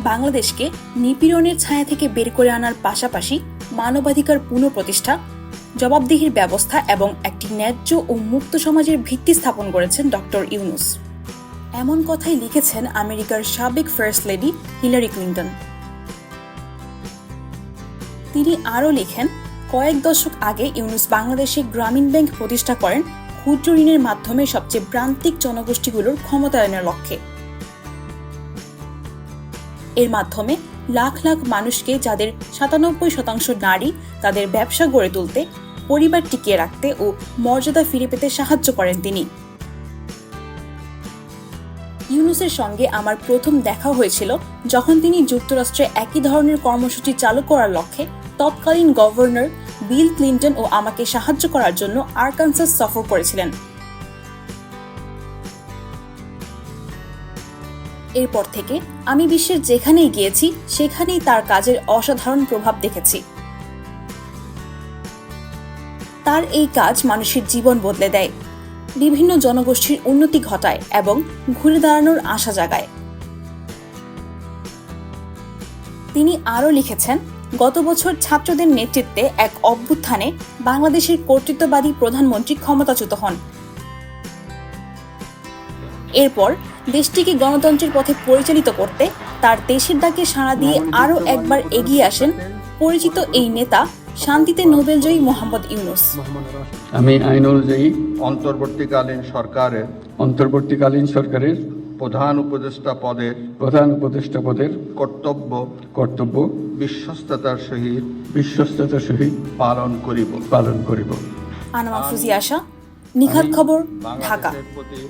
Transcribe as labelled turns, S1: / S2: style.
S1: বাংলাদেশকে নিপীড়নের ছায়া থেকে বের করে আনার পাশাপাশি মানবাধিকার পুনঃপ্রতিষ্ঠা, জবাবদিহির ব্যবস্থা এবং একটি ন্যায্য ও মুক্ত সমাজের ভিত্তি স্থাপন করেছেন ডক্টর ইউনূস। এমন কথাই লিখেছেন আমেরিকার সাবেক ফার্স্ট লেডি হিলারি ক্লিন্টন। তিনি আরও লিখেন, কয়েক দশক আগে ইউনূস বাংলাদেশে গ্রামীণ ব্যাংক প্রতিষ্ঠা করেন ক্ষুদ্র ঋণের মাধ্যমে সবচেয়ে প্রান্তিক জনগোষ্ঠীগুলোর ক্ষমতায়নের লক্ষ্যে। এর মাধ্যমে লাখ লাখ মানুষকে, যাদের 97% নারী, তাদের ব্যবসা গড়ে তুলতে, পরিবার টিকিয়ে রাখতে ও মর্যাদা ফিরে পেতে সাহায্য করেন তিনি। ইউনূসের সঙ্গে আমার প্রথম দেখা হয়েছিল যখন তিনি যুক্তরাষ্ট্রে একই ধরনের কর্মসূচি চালু করার লক্ষ্যে তৎকালীন গভর্নর বিল ক্লিন্টন ও আমাকে সাহায্য করার জন্য আরকানসাস সফর করেছিলেন। এরপর থেকে আমি বিশ্বের যেখানেই গিয়েছি সেখানেই তার কাজের অসাধারণ প্রভাব দেখেছি। তার এই কাজ মানুষের জীবন বদলে দেয়, বিভিন্ন জনগোষ্ঠীর উন্নতি ঘটায় এবং ঘুরে দাঁড়ানোর আশা জাগায়। তিনি আরও লিখেছেন, গত বছর ছাত্রদের নেতৃত্বে এক অভ্যুত্থানে বাংলাদেশের কর্তৃত্ববাদী প্রধানমন্ত্রী ক্ষমতাচ্যুত হন। এরপর দেশটিকে গণতন্ত্রের পথে পরিচালিত করতে তার দেশের ডাকে সাড়া দিয়ে আরও একবার এগিয়ে আসেন পরিচিত এই নেতা, শান্তিতে নোবেলজয়ী মোহাম্মদ ইউনূস।
S2: আমি আইন অনুযায়ী
S3: অন্তর্বর্তীকালীন সরকারের
S2: প্রধান উপদেষ্টা পদের
S3: কর্তব্য
S2: বিশ্বস্ততার সহিত
S3: পালন করিব।
S1: আনোয়ার ফুজি আশা, নিখাত খবর, ঢাকা।
S2: বাংলাদেশের প্রতি